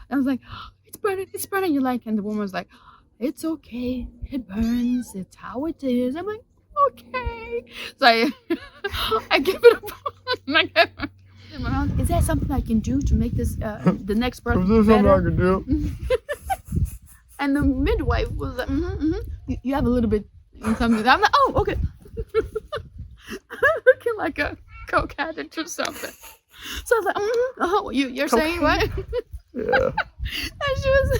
I was like, it's burning. You're like, and the woman was like, it's okay. It burns. It's how it is. I'm like, okay. So I give it a is there something I can do to make this the next birth Is there something I can do? And the midwife was like, you have a little bit in something. I'm like, oh, okay. Looking like a coke addict or something. So I was like, you're saying what? Yeah. And she was,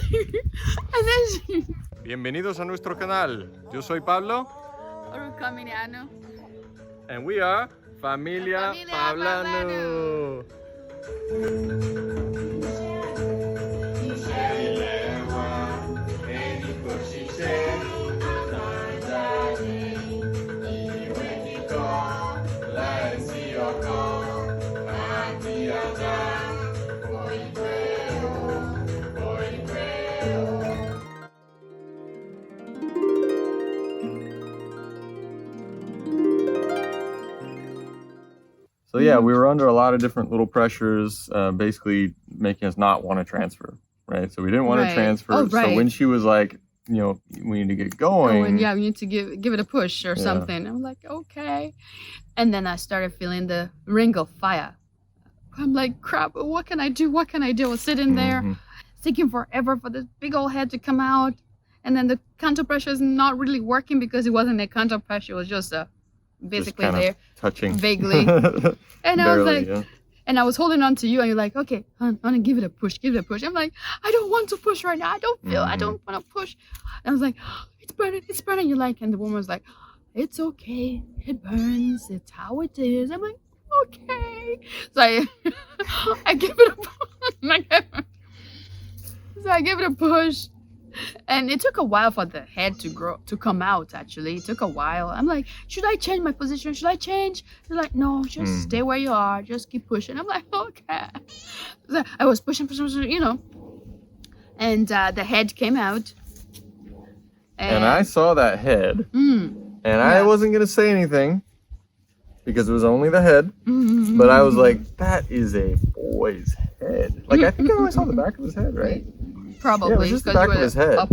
and then she. Bienvenidos a nuestro canal. Yo soy Pablo. And we are Familia Pablanu. So yeah, we were under a lot of different little pressures, basically making us not want to transfer, right? So we didn't want to transfer. Oh, right. So when she was like, we need to get going. We need to give it a push or something. I'm like, okay. And then I started feeling the ring of fire. I'm like, crap, what can I do? I was sitting there, thinking forever for this big old head to come out. And then the counter pressure is not really working because it wasn't a counter pressure. It was just basically just there, touching vaguely. And I was like, and I was holding on to you, and you're like, okay, honey, give it a push. I'm like, I don't want to push right now. I don't want to push. And I was like, it's burning. You're like, and the woman was like, it's okay. It burns. It's how it is. I'm like, okay. So I give it a push. So I give it a push. And it took a while for the head to come out, actually. It took a while. I'm like, should I change my position? Should I change? They're like, no, just stay where you are. Just keep pushing. I'm like, okay. So I was pushing, and the head came out. And I saw that head. And I wasn't going to say anything because it was only the head. But I was like, that is a boy's head. Like, I think I only saw the back of his head, right? Probably. Yeah, it was just the back of his head. Up.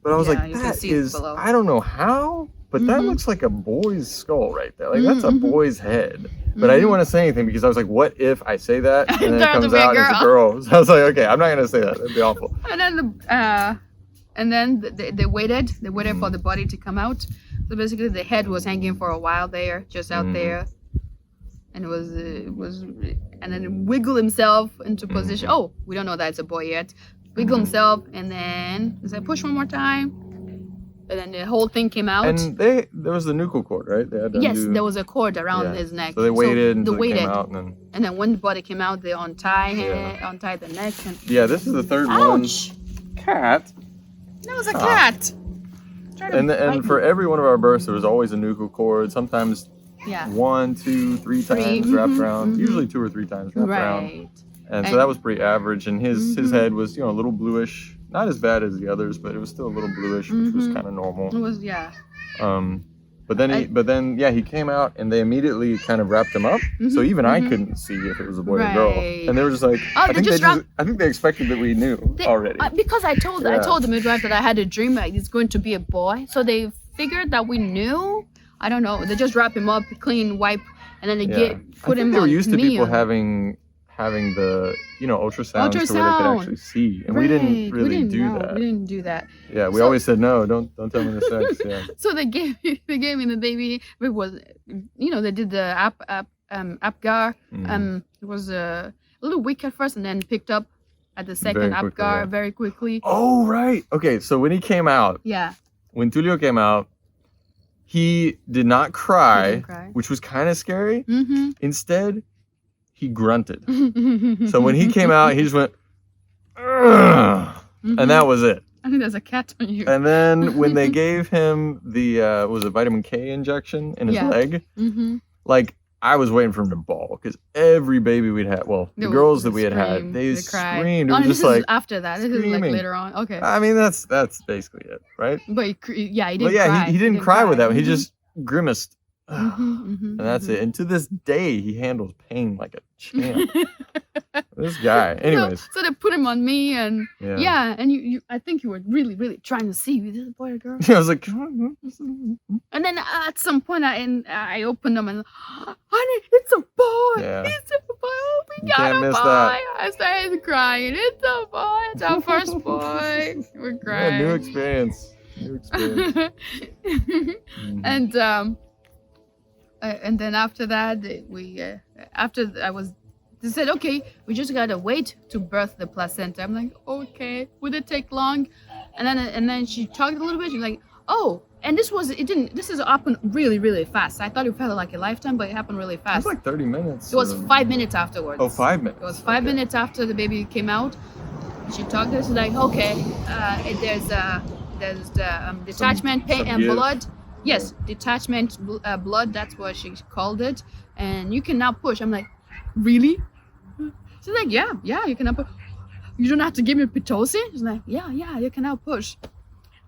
But I was like, that is, I don't know how, but that looks like a boy's skull right there. Like, that's a boy's head. But I didn't want to say anything because I was like, what if I say that and then it comes out and it's a girl? So I was like, okay, I'm not going to say that. That'd be awful. And then they waited for the body to come out. So basically the head was hanging for a while there, just out there. And it was, and then it wiggled himself into position. Oh, we don't know that it's a boy yet. Wiggle himself, and then push one more time, and then the whole thing came out. And there was the nuchal cord, right? There was a cord around his neck. So they waited until it came out, and then when the body came out, they untied the neck. And this is the third one. Cat. That was a cat. And for every one of our births, there was always a nuchal cord. Sometimes 1, 2, 3 times wrapped around. Usually 2 or 3 times wrapped around. And so that was pretty average, and his head was, a little bluish, not as bad as the others, but it was still a little bluish, which was kind of normal. It was, But then he came out, and they immediately kind of wrapped him up, so even I couldn't see if it was a boy or a girl, and they were just like, I think they expected that we knew already. Because I told the midwife that I had a dream that it's going to be a boy, so they figured that we knew. I don't know. They just wrap him up, clean, wipe, and then they put him on. They were used to people having the ultrasound so they could actually see, and we didn't really do that. We didn't do that. Yeah, we always said no. Don't tell me the sex. Yeah. So they gave me the baby. It was, they did the Apgar. It was a little weak at first, and then picked up at the second Apgar very quickly. Oh right. Okay, so when he came out, when Tulio came out, he did not cry, which was kind of scary. Instead, he grunted. So when he came out, he just went, and that was it. I think there's a cat on you. And then when they gave him the vitamin K injection in his leg, like I was waiting for him to bawl because every baby we'd had, the girls that we had, they screamed. It was just like after that. This is like later on. Okay. I mean that's basically it, right? But he didn't cry. He didn't cry with that. He just grimaced. And that's it. And to this day, he handles pain like a champ. This guy. Anyways. So they put him on me, and and you I think you were really, really trying to see, is this a boy or girl? Yeah, I was like, and then at some point I opened them and, honey, it's a boy. Yeah. It's a boy. Oh, we got a boy. I started crying. It's a boy. It's our first boy. We're crying. Yeah, new experience. And then after that, they said, okay, we just gotta wait to birth the placenta. I'm like, okay, would it take long? And then she talked a little bit. She's like, oh, and this has happened really, really fast. I thought it felt like a lifetime, but it happened really fast. It was like 30 minutes. It was 5 minutes afterwards. Oh, 5 minutes. It was 5 minutes after the baby came out. She talked to us, she's like, okay, there's the detachment, pain, and blood. Yes, detachment, blood, that's what she called it. And you can now push. I'm like, really? She's like, yeah, you can now push. You don't have to give me Pitocin? She's like, yeah, you can now push.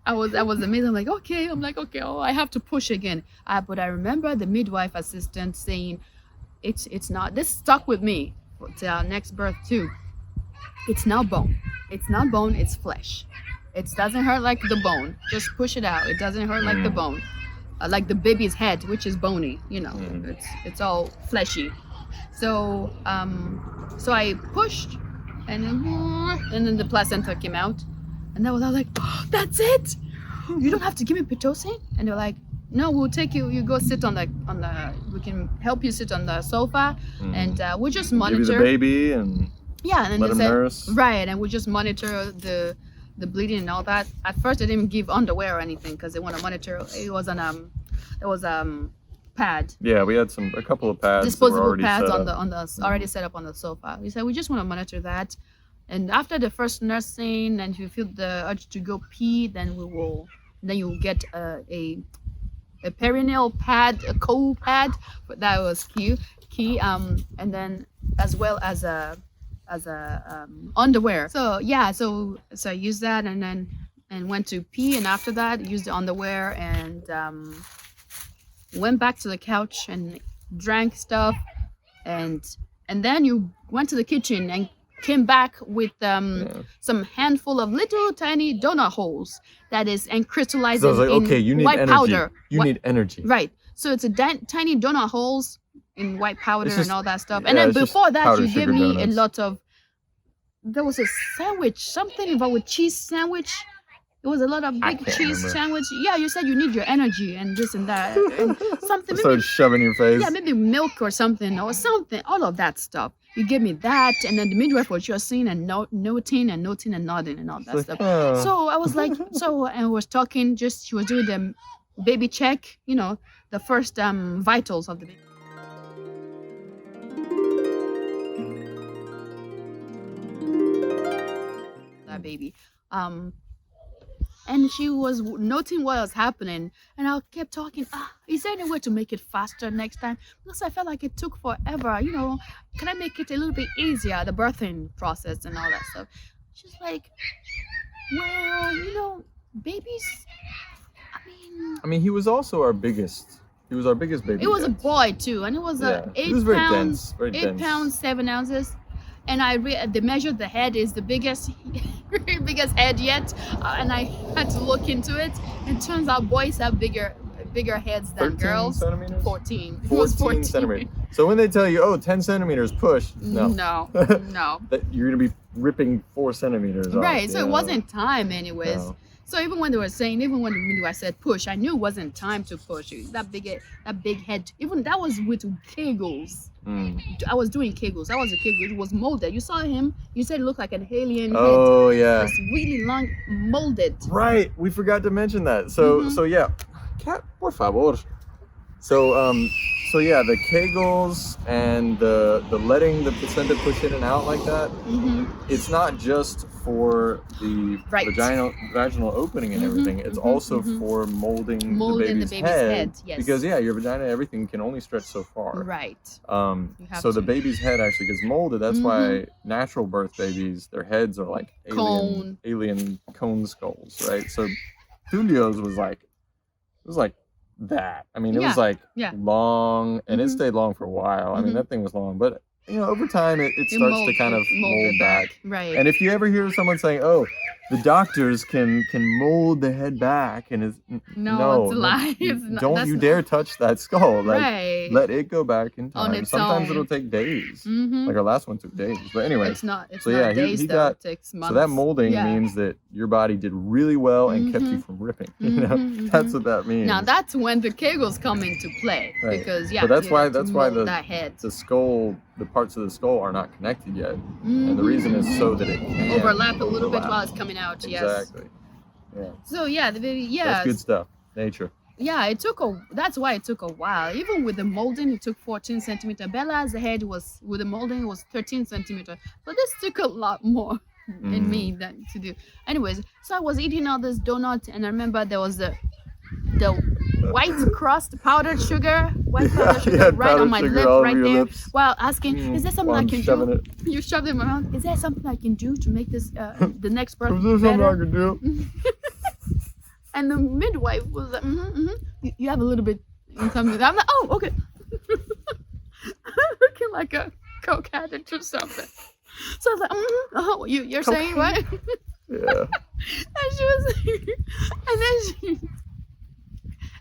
I was amazed. I'm like, okay, oh, I have to push again. But I remember the midwife assistant saying, it's not, this stuck with me to our next birth too. It's not bone. It's not bone, it's flesh. It doesn't hurt like the bone. Just push it out. It doesn't hurt like the bone. Like the baby's head, which is bony, it's all fleshy. So I pushed, and then the placenta came out, and I was like, oh, that's it. You don't have to give me Pitocin. And they're like, no, we'll take you. You go sit on the. We can help you sit on the sofa, and we'll just monitor. Give you the baby and and let him nurse. Right, and we'll just monitor the bleeding and all that. At first, they didn't give underwear or anything because they want to monitor. It was pad. Yeah, we had a couple of pads. Disposable pads already set up on the sofa. We said we just want to monitor that, and after the first nursing, and if you feel the urge to go pee, then you'll get a perineal pad, a cold pad. But that was key. And then as well as a underwear. So I used that and went to pee, and after that used the underwear and went back to the couch and drank stuff, and then you went to the kitchen and came back with some handful of little tiny donut holes that is and crystallized so I was like, in okay, you need white energy. powder. You need energy. Right. So it's a tiny donut holes in white powder and all that stuff. And then before that, you gave me a lot of. There was a sandwich, something involved with cheese sandwich. It was a lot of big cheese sandwich. Yeah, you said you need your energy and this and that. And something. Started shoving your face. Yeah, maybe milk or something. All of that stuff. You gave me that, and then the midwife was just saying and noting and nodding and all that stuff. So I was like, and was talking. She was doing the baby check. The first vitals of the baby. Baby, and she was noting what was happening, and I kept talking. Is there any way to make it faster next time? Because I felt like it took forever. Can I make it a little bit easier, the birthing process and all that stuff? She's like, well, babies. I mean, he was also our biggest. He was our biggest baby. It was a boy too, and it was 8 pounds, 8 pounds 7 ounces. And they measured the head is the biggest head yet, and I had to look into it. And it turns out boys have bigger heads than girls. Centimeters? 14. 14 centimeters. So when they tell you, 10 centimeters push, no. You're gonna be ripping 4 centimeters off. Right. So it wasn't time, anyways. No. So even when the midwife said push, I knew it wasn't time to push. That big head. Even that was with Kegels. I was doing Kegels. That was a Kegel. It was molded. You saw him. You said it looked like an alien head. Oh yeah. It's really long, molded. Right. We forgot to mention that. So yeah. Cat, por favor. So yeah, the Kegels and the letting the placenta push in and out like that. It's not just for the vaginal opening and everything. It's also for molding the baby's head. Yes. Because your vagina, everything can only stretch so far. Right. So the baby's head actually gets molded. That's why natural birth babies, their heads are like alien cone skulls, right? So Julio's was like that. I mean, it was like long, and it stayed long for a while. I mean, that thing was long, but over time it starts to kind of mold back. Right. And if you ever hear someone saying, "Oh, the doctors can mold the head back," and it's it's a lie. Don't you dare touch that skull. Like, right. let it go back in time. On its Sometimes own. It'll take days. Like our last one took days. But anyway, it's not days. It takes months. So that molding means that your body did really well and kept you from ripping. That's what that means. Now that's when the Kegels come into play, right. because but that's why that head. the skull, the parts of the skull are not connected yet, and the reason is so that it can overlap a little bit while it's coming out. Exactly. Yeah. So the baby, That's good stuff. Nature. Yeah, that's why it took a while. Even with the molding, it took 14 centimeters. Bella's head with the molding was 13 centimeters. So this took a lot more in me than to do. Anyways, so I was eating all this donut, and I remember there was the white crust powdered sugar, right on my lip, right there. Lips. While asking, is there something I can do? It. You shoved it in my mouth. Is there something I can do to make this the next birth better? Is there something I can do? And the midwife was like, you have a little bit in something. I'm like, oh, okay. Looking like a coke addict or something. So I was like, you're saying what? Yeah. And she was,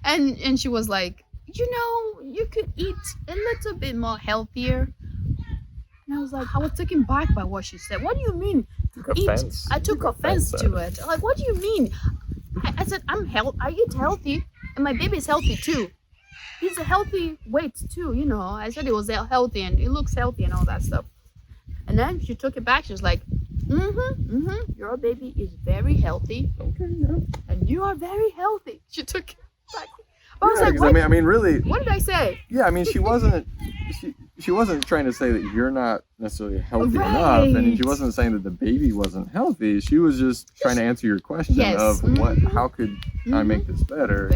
and then she was like, you could eat a little bit more healthier. And I was like, I was taken back by what she said. What do you mean? I took offense to it. Like, what do you mean? I said, I eat healthy, and my baby is healthy too. He's a healthy weight too, I said it was healthy, and it looks healthy and all that stuff. And then she took it back. She was like, your baby is very healthy. Okay, yeah. And you are very healthy. She took it back. I was like, I mean, really. What did I say? Yeah, I mean, she wasn't trying to say that you're not necessarily healthy enough, and she wasn't saying that the baby wasn't healthy. She was just trying to answer your question of how could I make this better?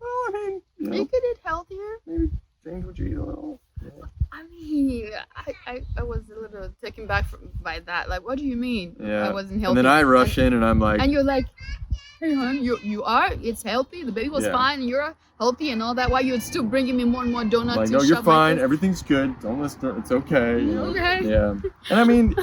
Well, I mean, you could eat healthier. Maybe change what you eat a little. Yeah. I mean, I was a little taken back by that. Like, what do you mean? Yeah. I wasn't healthy. And then I rush in, and I'm like, and you're like, hey, hon, you are. It's healthy. The baby was fine, and you're healthy and all that. Why you're still bringing me more and more donuts? Like, no, you're fine. Everything's good. Don't listen. It's okay. Okay. Yeah. And I mean,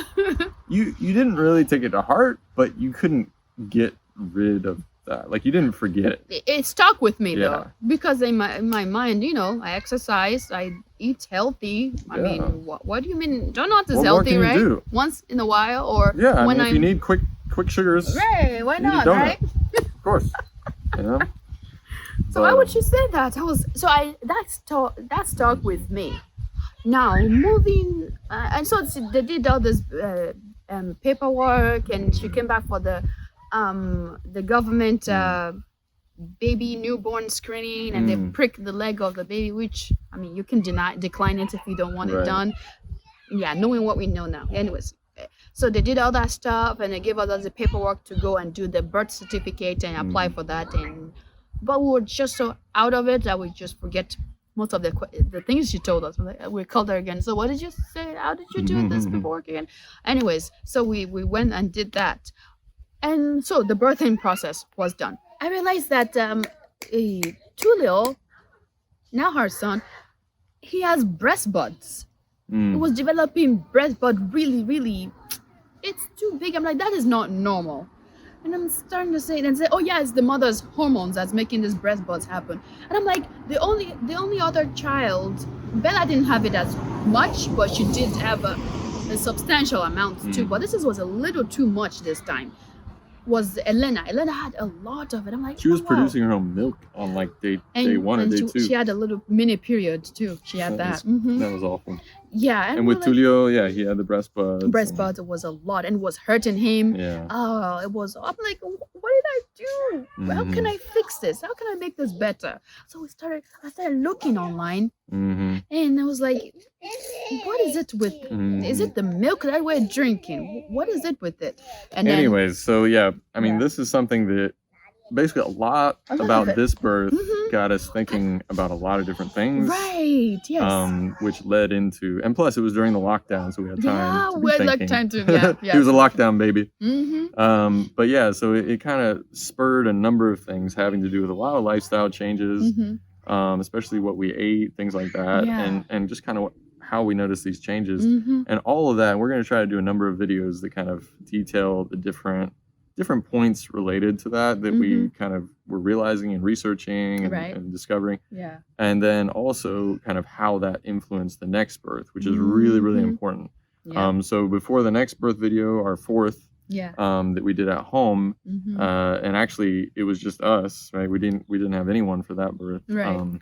you didn't really take it to heart, but you couldn't get rid of that. Like, you didn't forget it. It stuck with me though, because in my mind, I exercise, I eat healthy. I mean, what do you mean? Donut is healthy, right? Do? Once in a while, or I mean, if you need quick sugars, right? Why not? Right? Of course. So why would she say that? That stuck with me. Now moving, and so they did all this paperwork, and she came back for the government baby newborn screening, and they prick the leg of the baby, which, I mean, you can decline it if you don't want it done. Yeah, knowing what we know now. Anyways, so they did all that stuff, and they gave us the paperwork to go and do the birth certificate and apply for that. But we were just so out of it that we just forget most of the things she told us. We called her again. So what did you say? How did you do this paperwork again? Anyways, so we went and did that. And so the birthing process was done. I realized that Tulio, now her son, he has breast buds. He was developing breast bud really, it's too big. I'm like, that is not normal. And I'm starting to say, oh yeah, it's the mother's hormones that's making these breast buds happen. And I'm like, the only other child, Bella didn't have it as much, but she did have a substantial amount too. But this was a little too much this time. Was Elena. Elena had a lot of it. I'm like, she was producing her own milk on like day 1 or day 2. She had a little mini period too. She had that. That was awful. Yeah. And with Tulio, he had the breast buds. Breast buds was a lot, and it was hurting him. Yeah. Oh, it was. I'm like, what did I do? How can I fix this? How can I make this better? So I started looking online, and I was like, what is it with? Is it the milk that we're drinking? What is it with it? And anyways, so yeah, I mean, this is something that basically a lot about this birth got us thinking about a lot of different things. Right. Yes. Which led into, and plus it was during the lockdown, so we had time to be thinking. Like time to, yeah. He was a lockdown baby. Mm-hmm. But yeah, so it kind of spurred a number of things having to do with a lot of lifestyle changes, especially what we ate, things like that, and just kind of how we noticed these changes, and all of that. We're going to try to do a number of videos that kind of detail the different points related to that we kind of were realizing and researching and discovering. Yeah. And then also kind of how that influenced the next birth, which is really, really important. Yeah. So before the next birth video, our fourth, that we did at home, and actually it was just us, right? We didn't have anyone for that birth. Right.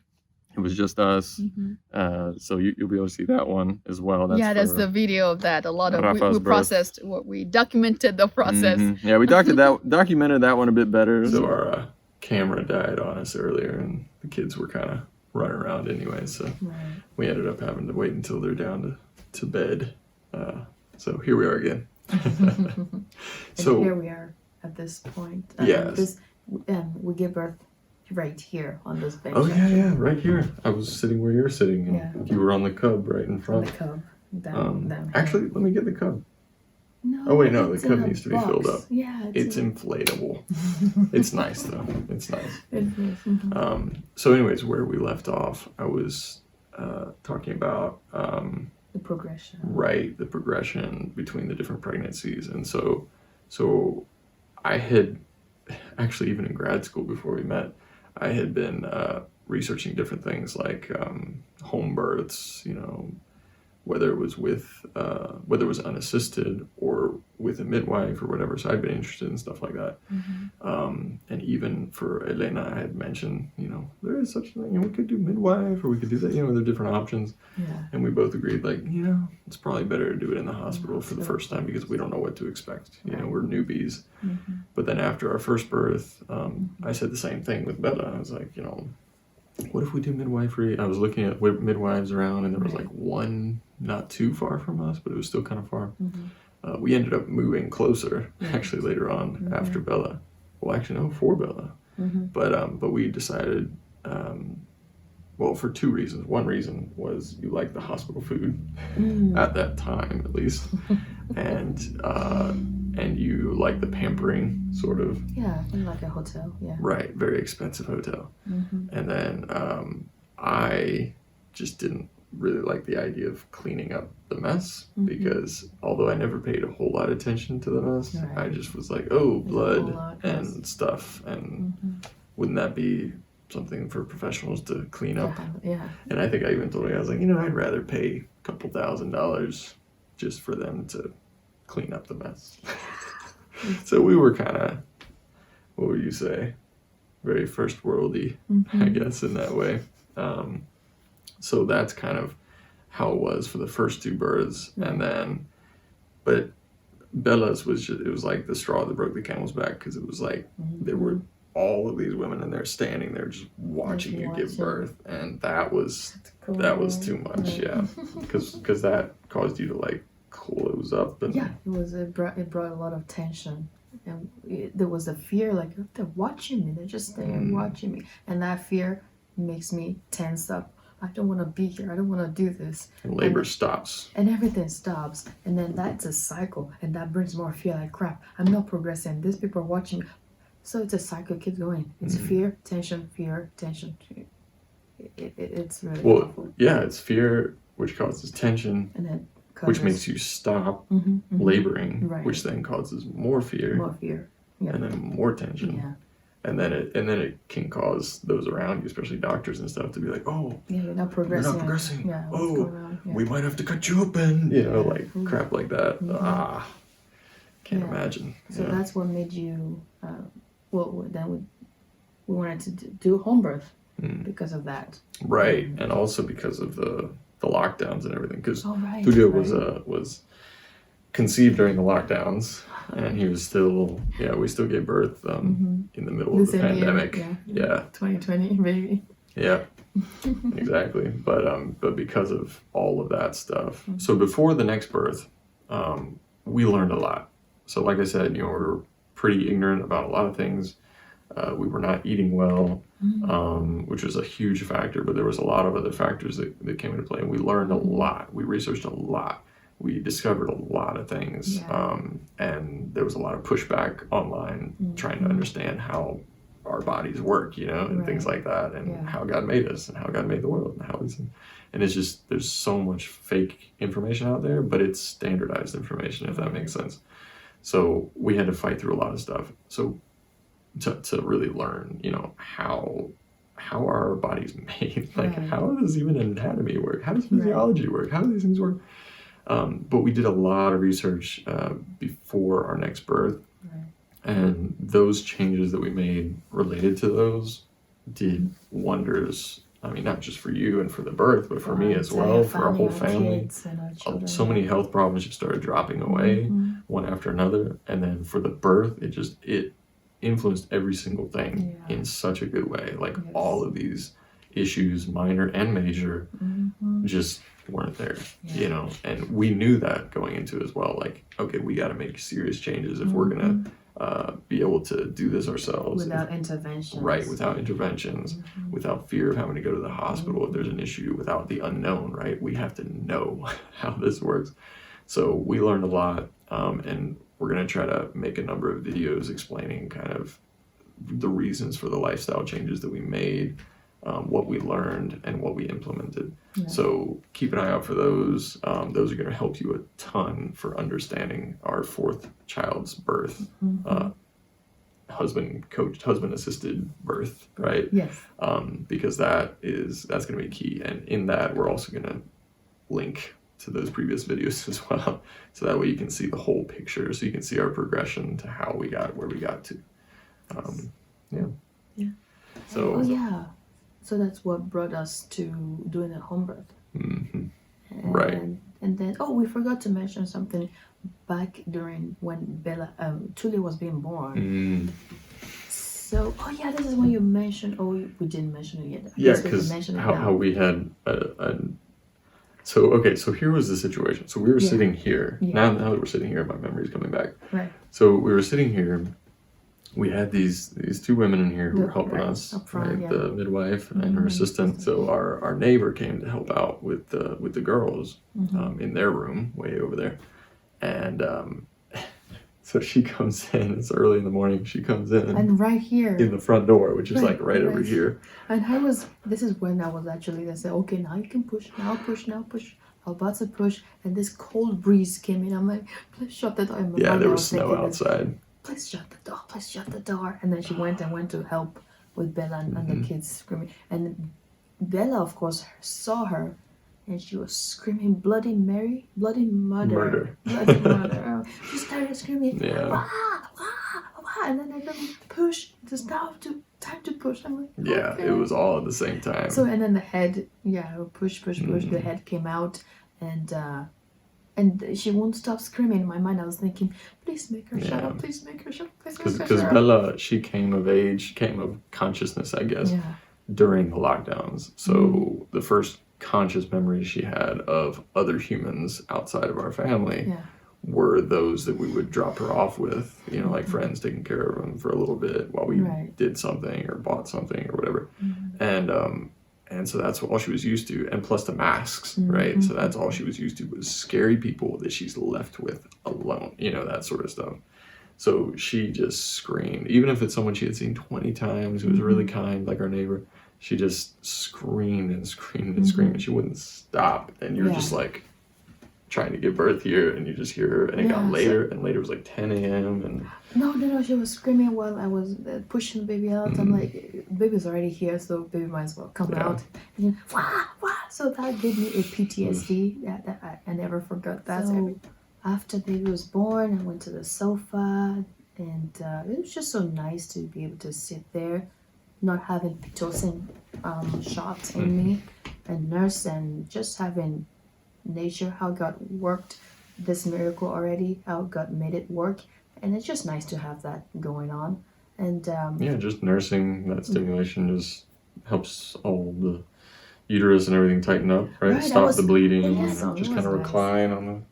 It was just us. So you'll be able to see that one as well. That's the video of that. A lot of we processed what we documented the process. Yeah, we documented that one a bit better. So our camera died on us earlier, and the kids were kind of running around anyway. So we ended up having to wait until they're down to bed. So here we are again. So here we are at this point. We give birth right here on this bench. Oh yeah, right here. I was sitting where you're sitting, and you were on the cub right in front. The cub. Down actually, let me get the cub. No. Oh wait, no, the cub needs to be filled up. Yeah, it's inflatable. It's nice though. It's nice. So, anyways, where we left off, I was talking about the progression. Right, the progression between the different pregnancies, and so I had actually, even in grad school before we met, I had been researching different things like home births, whether it was unassisted or with a midwife or whatever. So I'd been interested in stuff like that. And even for Elena, I had mentioned, there is such a thing, we could do midwife or we could do that, there are different options. Yeah. And we both agreed, it's probably better to do it in the hospital for the first time because we don't know what to expect. We're newbies. But then after our first birth, I said the same thing with Bella. I was like, what if we do midwifery? I was looking at midwives around, and there was one not too far from us, but it was still kind of far. We ended up moving closer, actually, later on after Bella. Well, actually, no, for Bella. But we decided, for two reasons. One reason was you like the hospital food at that time, at least, and you like the pampering, sort of. Yeah, like a hotel, yeah. Right, very expensive hotel. And then I just didn't really like the idea of cleaning up the mess because although I never paid a whole lot of attention to the mess, I just was like, oh, blood and stuff. And wouldn't that be something for professionals to clean up? Yeah. And I think I even told her, I was like, I'd rather pay a couple $1,000s just for them to clean up the mess. So we were kind of, what would you say, very first worldy, I guess, in that way. So that's kind of how it was for the first two births. And then, but Bella's it was like the straw that broke the camel's back, because it was like there were all of these women and they're standing there just watching you give birth, and that was too much. Yeah, because that caused you to close up. And it brought a lot of tension, and there was a fear they're watching me, they're just there watching me, and that fear makes me tense up. I don't want to be here, I don't want to do this, and labor stops, and everything stops, and then that's a cycle, and that brings more fear. Crap, I'm not progressing, these people are watching me. So it's a cycle, keeps going. It's fear, tension. It's really awful. Yeah, it's fear which causes tension, and then which makes you stop laboring, which then causes more fear, and then more tension. Yeah. And then it can cause those around you, especially doctors and stuff, to be like, oh, you're not progressing. Yeah, we might have to cut you open, crap like that. Can't imagine. So that's what made you, then we wanted to do home birth because of that. Right, and also because of the lockdowns and everything, because Julio was conceived during the lockdowns, and he was still, we still gave birth in the middle of the pandemic. Yeah. 2020, baby. Yeah, exactly. But because of all of that stuff. So before the next birth, we learned a lot. So like I said, we were pretty ignorant about a lot of things. We were not eating well, which was a huge factor, but there was a lot of other factors that came into play. And we learned a lot. We researched a lot. We discovered a lot of things. And there was a lot of pushback online trying to understand how our bodies work, you know, and things like that, and how God made us and how God made the world and how these, and it's just, there's so much fake information out there, but it's standardized information, if that makes sense. So we had to fight through a lot of stuff. So to really learn, you know, how are our bodies made? Like, how does even anatomy work? How does physiology work? How do these things work? But we did a lot of research before our next birth, and those changes that we made related to those did wonders. I mean, not just for you and for the birth, but for me as well, for our whole family. So many health problems just started dropping away one after another. And then for the birth, it influenced every single thing in such a good way. Like all of these issues, minor and major, just weren't there, you know. And we knew that going into it as well. Like, okay, we got to make serious changes if we're going to be able to do this ourselves. Without interventions. Right, without interventions, without fear of having to go to the hospital if there's an issue, without the unknown, right? We have to know how this works. So we learned a lot, and we're going to try to make a number of videos explaining kind of the reasons for the lifestyle changes that we made, what we learned, and what we implemented. So keep an eye out for those. Those are going to help you a ton for understanding our fourth child's birth, husband-coached, husband-assisted birth, right? Yes. Because that's going to be key. And in that, we're also going to link to those previous videos as well, so that way you can see the whole picture, so you can see our progression to how we got where we got to. So so that's what brought us to doing a home birth. And then we forgot to mention something back during when Bella Tuli was being born. So this is when you mentioned, we didn't mention it yet. Because how we had so here was the situation. So we were sitting here. Now that we're sitting here, my memory's coming back. Right. So we were sitting here. We had these two women in here who were helping us, front, the midwife and her assistant. So our neighbor came to help out with the girls in their room way over there, and so she comes in. It's early in the morning. She comes in, and right here in the front door, which is like right over here. And this is when I was actually, they said, okay, now you can push, now push. I was about to push, and this cold breeze came in. I'm like, please shut the door. There was snow outside. Please shut the door. And then she went to help with Bella and the kids screaming. And Bella, of course, saw her, and she was screaming, Bloody Mary, Bloody Murder. Bloody Murder. She started screaming, wah, wah, wah. And then I go, push, time to push. I'm like, okay. It was all at the same time. So, and then the head, push. The head came out, and she won't stop screaming. In my mind, I was thinking, please make her shut up, please make her shut up, please make her shut up. Because Bella, she came of consciousness, I guess, during the lockdowns. So the first conscious memories she had of other humans outside of our family were those that we would drop her off with, you know, like friends taking care of them for a little bit while we did something or bought something or whatever. And so that's all she was used to. And plus the masks, right? So that's all she was used to, was scary people that she's left with alone, you know, that sort of stuff. So she just screamed. Even if it's someone she had seen 20 times, who was really kind, like our neighbor, she just screamed and screamed and screamed, and she wouldn't stop. And you're just like trying to give birth here, and you just hear her, and it got later, and later it was like 10 a.m. and no, she was screaming while I was pushing the baby out. I'm like, baby's already here, so baby might as well come out. And then, wah, wah. So that gave me a PTSD that I never forgot that. So after baby was born, I went to the sofa, and it was just so nice to be able to sit there, not having Pitocin shots in me, and nurse, and just having nature, how God worked this miracle already, how God made it work. And it's just nice to have that going on. And just nursing, that stimulation just helps all the uterus and everything tighten up, right? Stop the bleeding, just kind of recline on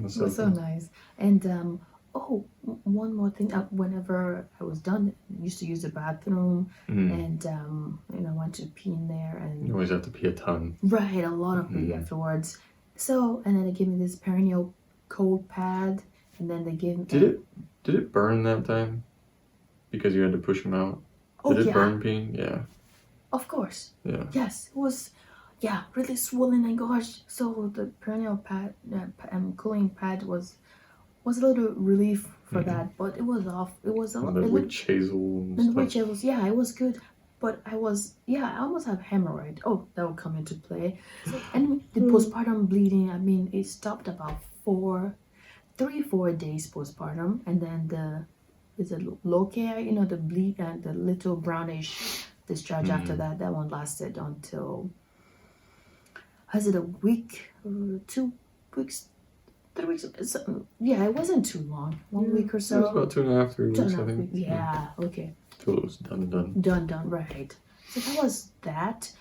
the sofa. It was so nice. And Oh, one more thing. Whenever I was done, I used to use the bathroom, and went to pee in there, and you always have to pee a ton. Right, a lot of pee afterwards. So, and then they gave me this perineal cold pad, and then they gave me. Did it burn that time? Because you had to push him out. Oh, Did it burn peeing? Yeah. Of course. Yeah. Yes, it was. Yeah, really swollen and gosh. So the perineal pad, cooling pad was a little relief for that, but it was off. It was a lot. The witch hazel and the witch hazels, yeah, it was good. But I almost have hemorrhoid. Oh, that will come into play. And the postpartum bleeding, I mean, it stopped about 4 days postpartum, and then is it loci, the bleed and the little brownish discharge after that. That one lasted until, was it a week, 2 weeks, 3 weeks? Yeah, it wasn't too long. 1 week or so. It was about 2.5, 3 weeks, I think. Yeah, okay. Till it was done. Done, right. So that was that.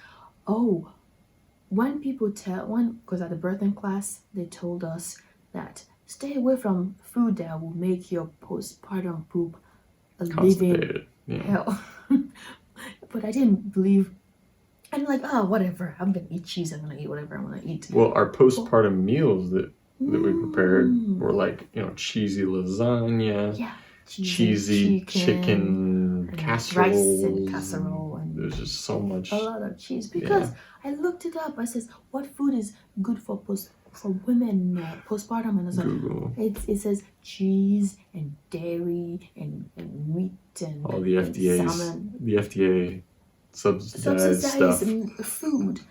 Oh, because at the birthing class, they told us that stay away from food that will make your postpartum poop a living hell. But I didn't believe. I'm like, oh, whatever. I'm going to eat cheese. I'm going to eat whatever I want to eat. Well, our postpartum meals that we prepared were like, cheesy lasagna. Yeah. Cheesy chicken casserole. Rice and casserole. And there's just so much. A lot of cheese. Because I looked it up. I says, what food is good for women postpartum? And I was like, Google. It says cheese and dairy and meat and all the salmon. The FDA subsidized stuff. Food.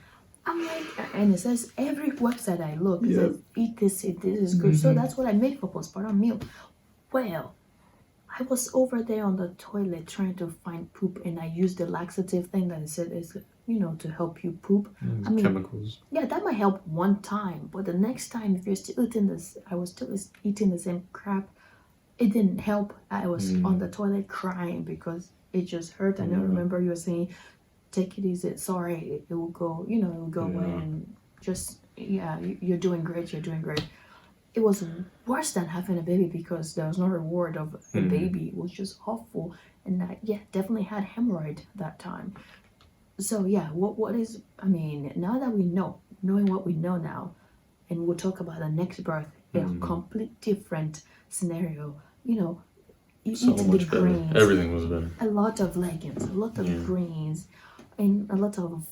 I'm like, and it says every website I look, it says eat this is good. So that's what I made for postpartum meal. Well, I was over there on the toilet trying to find poop, and I used the laxative thing that it said is, to help you poop. Chemicals. Yeah, that might help one time, but the next time, if you're still eating this, I was still eating the same crap. It didn't help. I was on the toilet crying because it just hurt. I don't remember you were saying, take it easy. Sorry, it will go. It will go away, and just you're doing great. You're doing great. It was worse than having a baby because there was no reward of a baby. It was just awful. And I, definitely had hemorrhoid that time. So what is, now that we knowing what we know now, and we'll talk about the next birth, a complete different scenario. You so eat much the better. greens. Everything was better. A lot of legumes, a lot of greens, and a lot of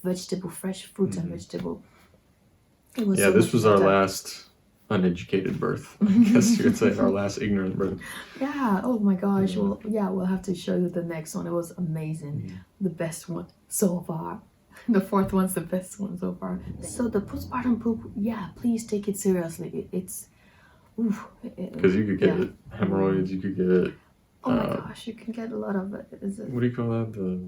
fresh fruit and vegetable. It was this was our last uneducated birth, I guess you could say, our last ignorant birth. Yeah, oh my gosh. Well, we'll have to show you the next one. It was amazing. The best one so far. The fourth one's the best one so far. So the postpartum poop, please take it seriously. It's because you could get hemorrhoids, you could get oh my gosh, you can get a lot of it. What do you call that? The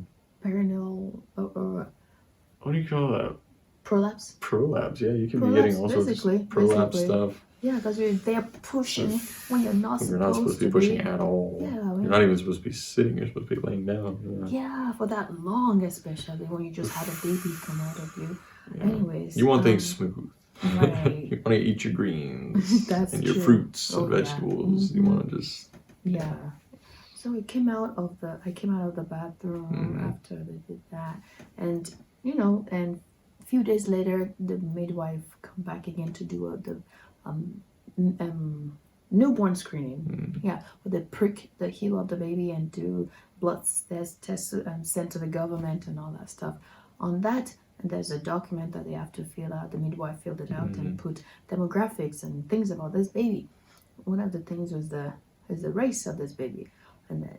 perineal what do you call that? Prolapse? Prolapse, you can be getting all sorts of prolapse stuff. Yeah, because they're pushing when you're not supposed to be. You're not supposed to be pushing at all. Yeah. You're not even supposed to be sitting, you're supposed to be laying down. Yeah, for that long, especially when you just had a baby come out of you. Yeah. Anyways. You want things smooth. Right. You want to eat your greens. That's and true. Your fruits and vegetables. You want to just. Yeah. So I came out of the bathroom after they did that. And, and a few days later, the midwife come back again to do the newborn screening. Where they prick the heel of the baby and do blood tests sent to the government and all that stuff. On that, and there's a document that they have to fill out. The midwife filled it out and put demographics and things about this baby. One of the things was the race of this baby, and then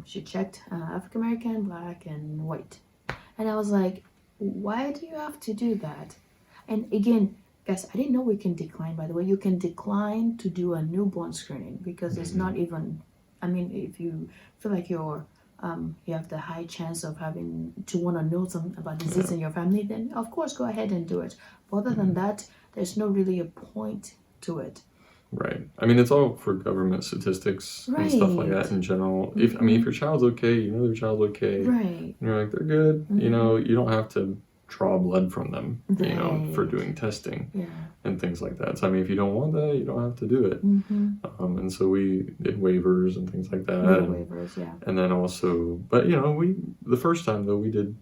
she checked African American, Black, and white. And I was like, why do you have to do that? And again, guys, I didn't know we can decline. By the way, you can decline to do a newborn screening because it's not even. If you feel like you have the high chance of having to want to know something about disease in your family, then of course go ahead and do it. But other than that, there's no really a point to it. Right. It's all for government statistics and stuff like that in general. If your child's okay, your child's okay. Right. And you're like, they're good. You don't have to draw blood from them, Right. you know, for doing testing Yeah. and things like that. So I mean, if you don't want that, you don't have to do it. And so we did waivers and things like that. Waivers, yeah. And then also, but you know, the first time though, we did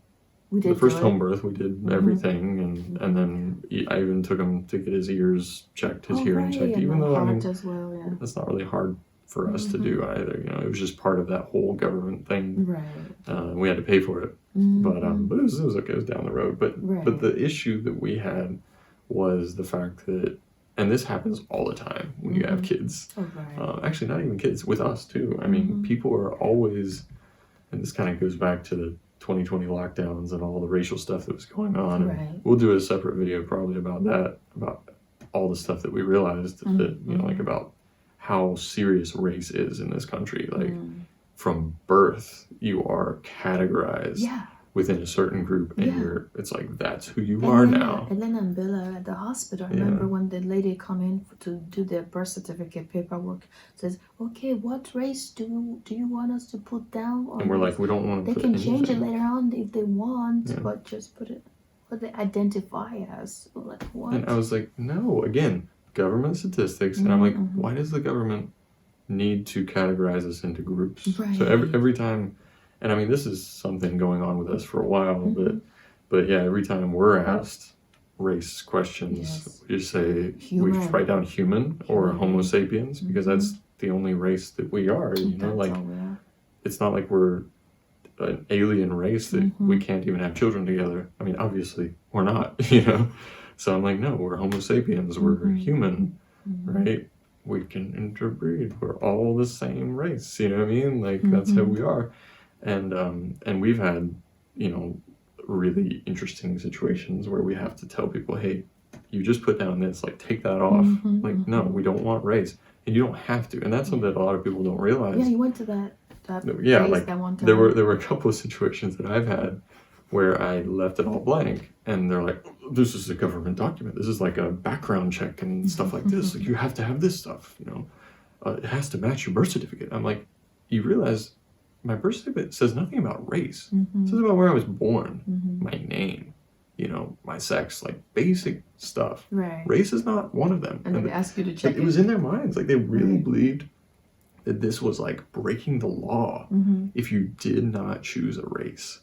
the first home birth, we did everything, and then I even took him to get his ears checked, his hearing checked, even though I mean, as well, yeah. that's not really hard for us to do either. You know, it was just part of that whole government thing. Right. We had to pay for it, but it was okay. It was down the road. But the issue that we had was the fact that, and this happens all the time when you have kids. Oh, right. Actually, not even kids, with us too. I mean, people are always, and this kind of goes back to the 2020 lockdowns and all the racial stuff that was going on. Right. And we'll do a separate video probably about that, about all the stuff that we realized that, you know, like about how serious race is in this country. Like from birth, you are categorized within a certain group, and it's like, that's who you are now. Elena and Bella at the hospital, I remember when the lady come in to do their birth certificate paperwork, says, okay, what race do you want us to put down? And we're like, we don't want to They put can change it later on if they want, but just put it what they identify as. Like, what? And I was like, no, again, government statistics. And I'm like, why does the government need to categorize us into groups? Right. So every time, and I mean, this is something going on with us for a while, but yeah, every time we're asked race questions, we just say, we just write down human or Homo sapiens, because that's the only race that we are, you know, like, it's not like we're an alien race that we can't even have children together. I mean, obviously we're not, you know, so I'm like, no, we're Homo sapiens, we're human, right? We can interbreed, we're all the same race, you know what I mean? Like, that's who we are. And we've had, you know, really interesting situations where we have to tell people, hey, you just put down this, like, take that off. Like, no, we don't want race. And you don't have to. And that's something that a lot of people don't realize. Yeah, you went to that yeah, place like, that one time. there were a couple of situations that I've had where I left it all blank, and they're like, this is a government document. This is like a background check and stuff like this. Like, you have to have this stuff, you know. It has to match your birth certificate. I'm like, you realize my birth certificate says nothing about race. It says about where I was born, my name, you know, my sex, like basic stuff. Right. Race is not one of them. And they ask you to check it. It was in their minds. Like, they really believed that this was like breaking the law if you did not choose a race,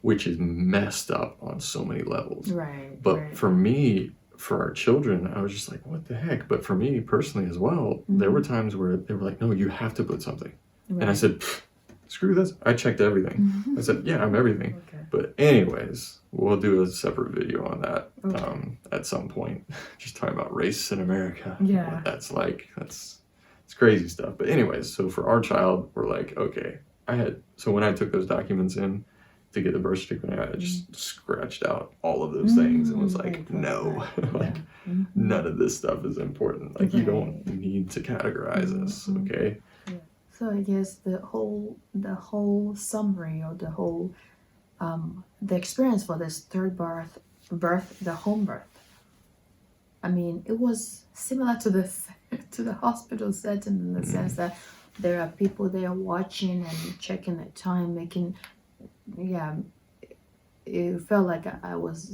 which is messed up on so many levels. Right. But for me, for our children, I was just like, what the heck? But for me personally as well, there were times where they were like, no, you have to put something. And I said, screw this. I checked everything. I said, yeah, I'm everything. Okay. But anyways, we'll do a separate video on that at some point. Just talking about race in America. Yeah. What that's like. It's crazy stuff. But anyways, so for our child, we're like, okay, so when I took those documents in to get the birth certificate, I just scratched out all of those things and was like, no, like, none of this stuff is important. Like, you don't need to categorize us, okay? So I guess the whole summary, or the whole the experience for this third birth, the home birth, I mean, it was similar to the hospital setting, in the sense that there are people there watching and checking the time, making, it felt like I was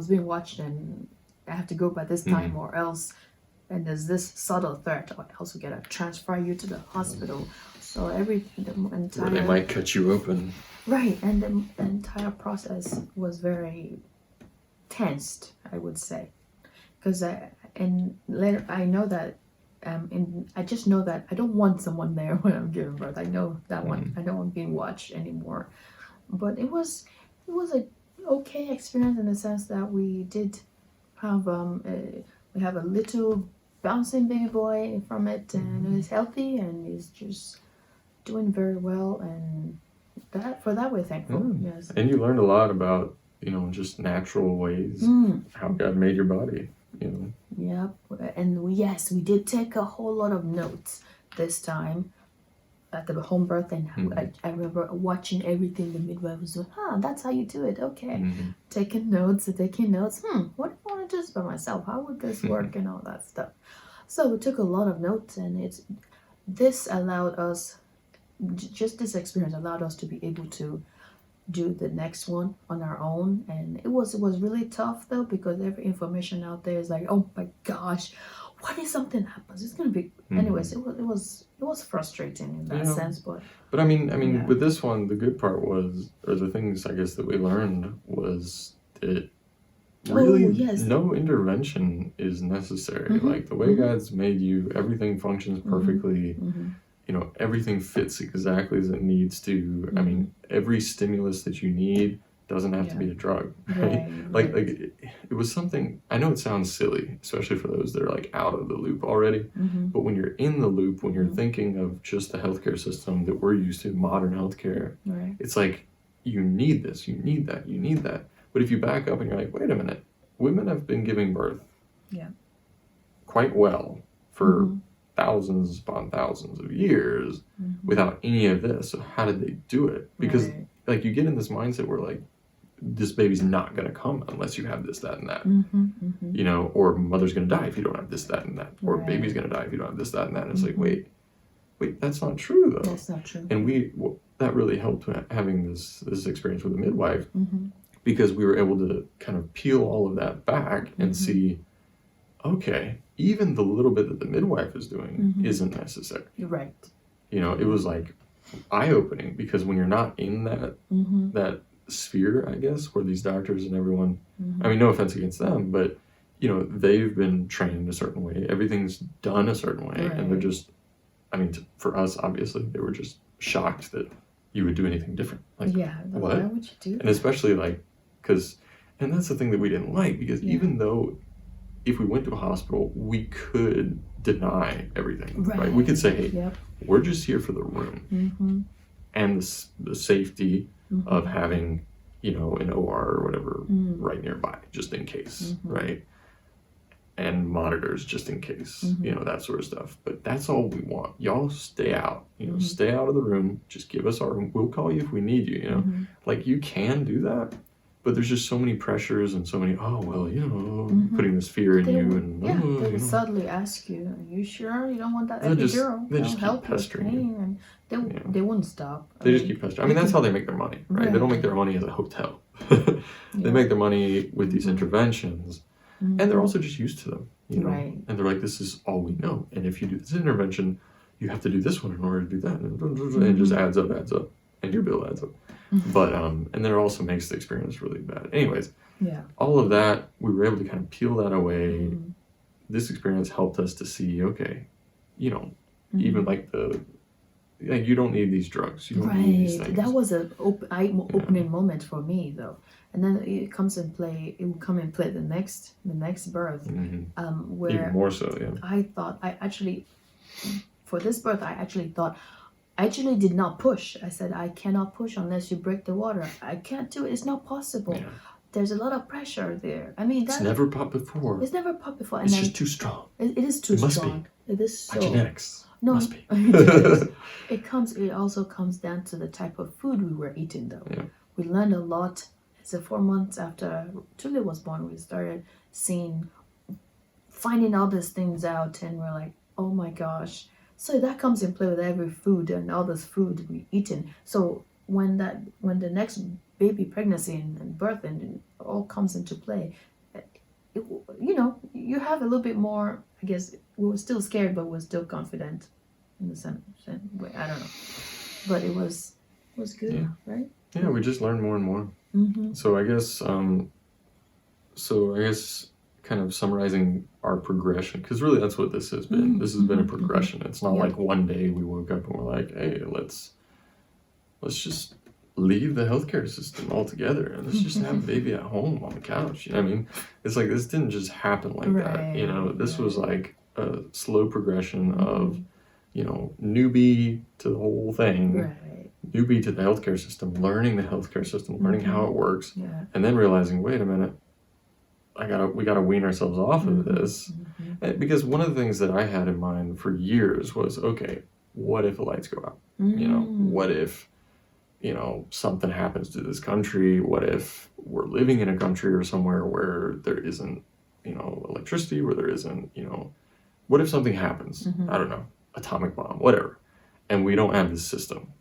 being watched, and I have to go by this time or else. And there's this subtle threat, or else we gotta transfer you to the hospital. So the entire, or they might cut you open. Right, and the entire process was very tensed, I would say, because later I know that, I just know that I don't want someone there when I'm giving birth. I know that one. I don't want being watched anymore. But it was a okay experience, in the sense that we did have we have a little bouncing baby boy from it, and he's healthy and he's just doing very well, and for that we're thankful. Yes. And you learned a lot about, you know, just natural ways, how God made your body, you know. Yep. And we did take a whole lot of notes this time at the home birth, and I remember watching everything the midwife was doing. That's how you do it. Okay. Taking notes. What if I want to do this by myself? How would this work? And all that stuff. So we took a lot of notes, and this allowed us, just this experience allowed us to be able to do the next one on our own. And it was really tough though, because every information out there is like, oh my gosh, what if something happens? It's gonna be anyways. It was frustrating in that sense, but I mean, with this one, the good part was, or the things I guess that we learned was that really no intervention is necessary. Like the way God's made you, everything functions perfectly. You know, everything fits exactly as it needs to. I mean, every stimulus that you need doesn't have to be a drug, right? Like it was something, I know it sounds silly, especially for those that are like out of the loop already, but when you're in the loop, when you're thinking of just the healthcare system that we're used to, modern healthcare, it's like, you need this, you need that, you need that. But if you back up and you're like, wait a minute, women have been giving birth quite well for thousands upon thousands of years without any of this. So how did they do it? Because like you get in this mindset where like, this baby's not going to come unless you have this, that, and that, you know, or mother's going to die if you don't have this, that, and that, or baby's going to die if you don't have this, that, and that. And it's like, wait, that's not true though. That's not true. And that really helped having this experience with a midwife, because we were able to kind of peel all of that back and see, okay, even the little bit that the midwife is doing isn't necessary. Right. You know, it was like eye-opening, because when you're not in that sphere, I guess, where these doctors and everyone, I mean, no offense against them, but you know, they've been trained a certain way, everything's done a certain way, and they're just, I mean, for us, obviously, they were just shocked that you would do anything different. Like, what? Why would you do that? And especially like, and that's the thing that we didn't like, because even though if we went to a hospital, we could deny everything, right? We could say, hey, we're just here for the room and the safety of having, you know, an OR or whatever right nearby, just in case, right? And monitors just in case, you know, that sort of stuff. But that's all we want. Y'all stay out, you know, stay out of the room. Just give us our room. We'll call you if we need you, you know. Like, you can do that, but there's just so many pressures and so many, oh, well, you know, putting this fear in you. And they would subtly ask you, are you sure you don't want that epidural? They just keep pestering you. And they wouldn't stop. They just keep pestering. I mean, that's how they make their money, right? They don't make their money as a hotel. They make their money with these interventions. And they're also just used to them, you know. And they're like, this is all we know. And if you do this intervention, you have to do this one in order to do that. And it just adds up. And your bill adds up. But, and then it also makes the experience really bad. Anyways, all of that, we were able to kind of peel that away. This experience helped us to see, okay, you know, even like you don't need these drugs. You don't need these things. That was an opening moment for me, though. And then it comes in play. It will come in play the next birth, where even more so. I thought for this birth, I actually did not push. I said, I cannot push unless you break the water. I can't do it. It's not possible. There's a lot of pressure there. I mean, it's never popped before. It's never popped before. It's just too strong. It is too strong. It is so. My genetics. No, must be. It also comes down to the type of food we were eating, though. We learned a lot. So 4 months after Julie was born, we started finding all these things out, and we're like, oh my gosh. So that comes in play with every food and all this food we eaten. So when the next baby pregnancy and birth and all comes into play, you know, you have a little bit more, I guess. We were still scared, but we're still confident in the same way. I don't know. But it was good, right? Yeah, we just learned more and more. So I guess, kind of summarizing our progression, because really that's what this has been. This has been a progression. It's not like one day we woke up and we're like, hey, let's just leave the healthcare system altogether and let's just have a baby at home on the couch. You know what I mean? It's like, this didn't just happen like that. You know, this was like a slow progression of, you know, newbie to the whole thing. Newbie to the healthcare system, learning the healthcare system, learning how it works, and then realizing, wait a minute, we gotta wean ourselves off of this. Because one of the things that I had in mind for years was, okay, what if the lights go out? You know, what if, you know, something happens to this country? What if we're living in a country or somewhere where there isn't, you know, electricity, where there isn't, you know, what if something happens? I don't know, atomic bomb, whatever, and we don't have this system.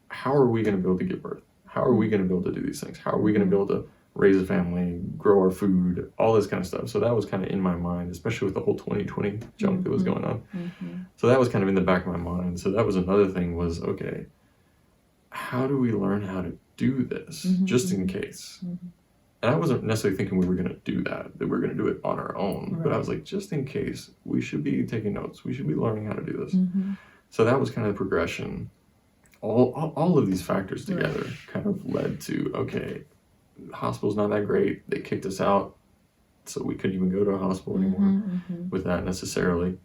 How are we going to be able to give birth? how are we going to be able to do these things? How are we going to be able to raise a family, grow our food, all this kind of stuff? So that was kind of in my mind, especially with the whole 2020 junk that was going on. So that was kind of in the back of my mind. So that was another thing was, okay, how do we learn how to do this just in case? And I wasn't necessarily thinking we were going to do that we were going to do it on our own. But I was like, just in case, we should be taking notes. We should be learning how to do this. So that was kind of the progression. All of these factors together kind of led to, okay, the hospital's not that great. They kicked us out, so we couldn't even go to a hospital anymore with that necessarily.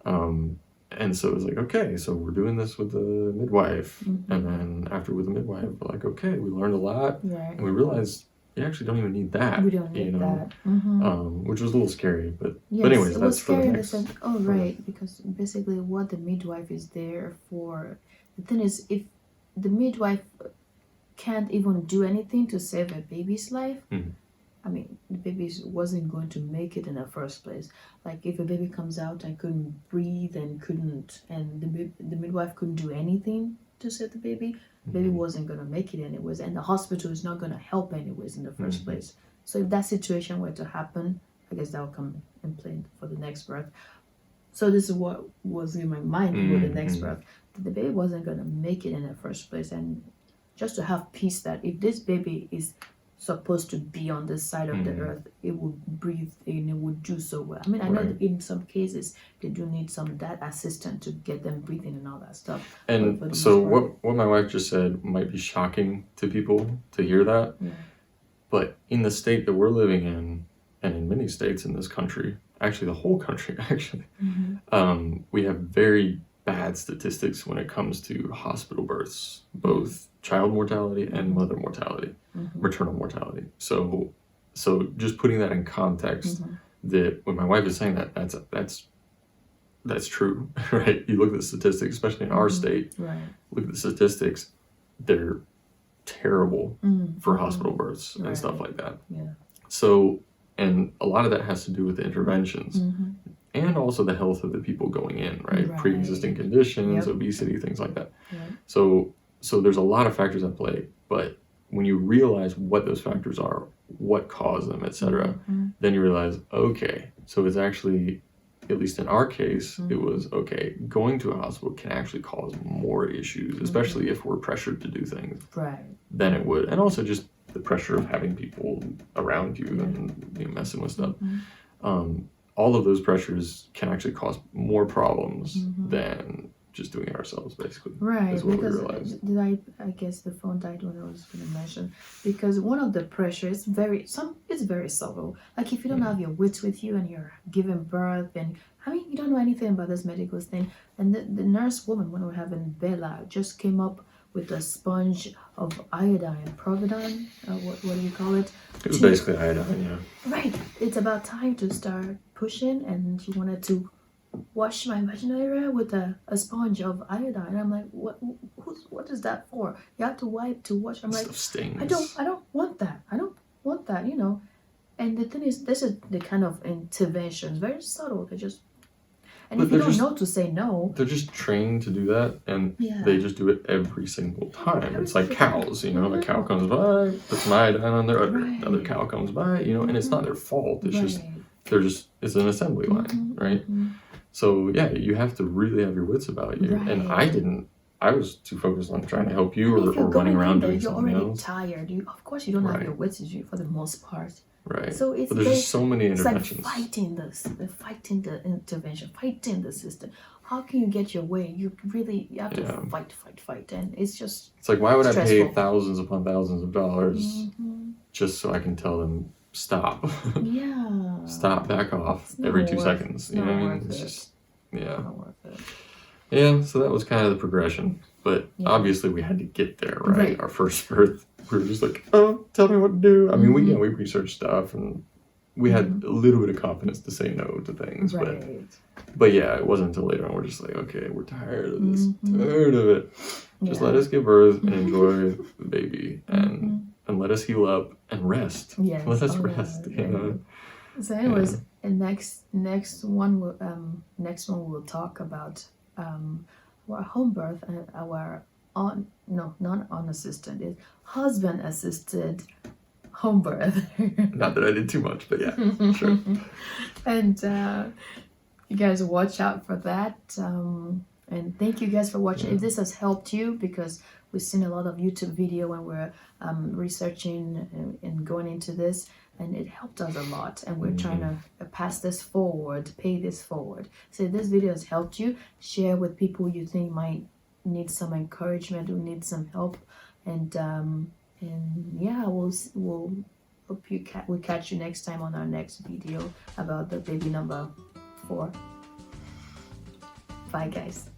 And so it was like, okay, so we're doing this with the midwife. And then after with the midwife, we're like, okay, we learned a lot. And we realized you actually don't even need that. We don't need that. Which was a little scary. But Yes, anyways, it that's was for the scary. next. Because basically what the midwife is there for. The thing is, if the midwife can't even do anything to save a baby's life, I mean, the baby wasn't going to make it in the first place. Like, if a baby comes out and couldn't breathe and the midwife couldn't do anything to save the baby wasn't going to make it anyways. And the hospital is not going to help anyways in the first place. So if that situation were to happen, I guess that will come in play for the next birth. So this is what was in my mind for the next birth. That the baby wasn't going to make it in the first place. And just to have peace that if this baby is supposed to be on this side of the earth, it will breathe and it would do so well. I mean, I know that in some cases they do need that assistant to get them breathing and all that stuff. And so what my wife just said might be shocking to people to hear that, but in the state that we're living in, and in many states in this country, actually the whole country, we have very bad statistics when it comes to hospital births, both child mortality and mother mortality, maternal mortality. So just putting that in context, that when my wife is saying that, that's true, right? You look at the statistics, especially in our state, look at the statistics, they're terrible for hospital births and stuff like that. So, and a lot of that has to do with the interventions. And also the health of the people going in, right? Pre-existing conditions, obesity, things like that. So there's a lot of factors at play, but when you realize what those factors are, what caused them, etc., then you realize, okay, so it's actually, at least in our case, it was, okay, going to a hospital can actually cause more issues, especially if we're pressured to do things than it would. And also just the pressure of having people around you and messing with stuff. All of those pressures can actually cause more problems than just doing it ourselves, basically. Right, because I guess the phone died when I was going to mention, because one of the pressures it's very subtle. Like, if you don't have your wits with you and you're giving birth, and I mean, you don't know anything about this medical thing, and the nurse woman, when we were having Bella, just came up with a sponge of iodine, Providine, what do you call it? It was basically iodine, Right. It's about time to start pushing, and she wanted to wash my vaginal area with a sponge of iodine. I'm like, what is that for? You have to wipe to wash. I'm like, stings. I don't want that. I don't want that, And the thing is, this is the kind of intervention, very subtle. And if you don't know to say no, they're just trained to do that, and they just do it every single time. It's like cows, a cow comes by, puts some iodine on there, another cow comes by, and it's not their fault. It's just it's an assembly line, right? So you have to really have your wits about you. And I was too focused on trying to help you or running around doing something else. You're already tired. Of course you don't have your wits with you for the most part. Right. So but there's just so many interventions. It's like fighting the intervention, fighting the system. How can you get your way? You have to fight, and it's like, why would I pay thousands upon thousands of dollars just so I can tell them stop? Stop, back off every 2 seconds. You know what I mean? It's just not worth it. Yeah, so that was kind of the progression. But obviously we had to get there, right? Our first birth, we were just like, oh, tell me what to do. I mean, we researched stuff, and we had a little bit of confidence to say no to things. But it wasn't until later on we're just like, okay, we're tired of this, tired of it. Just let us give birth and enjoy the baby, and let us heal up and rest. Yes. Let us rest, So anyways, and next one we'll talk about our home birth and our not unassisted, it's husband assisted home birth. Not that I did too much, but yeah, sure. And you guys watch out for that. And thank you guys for watching. If this has helped you, because we've seen a lot of YouTube video when we're researching and going into this, and it helped us a lot. And we're trying to pass this forward, pay this forward. So if this video has helped you, share with people you think might need some encouragement, who need some help. And yeah, we'll hope we'll catch you next time on our next video about the baby number 4. Bye guys.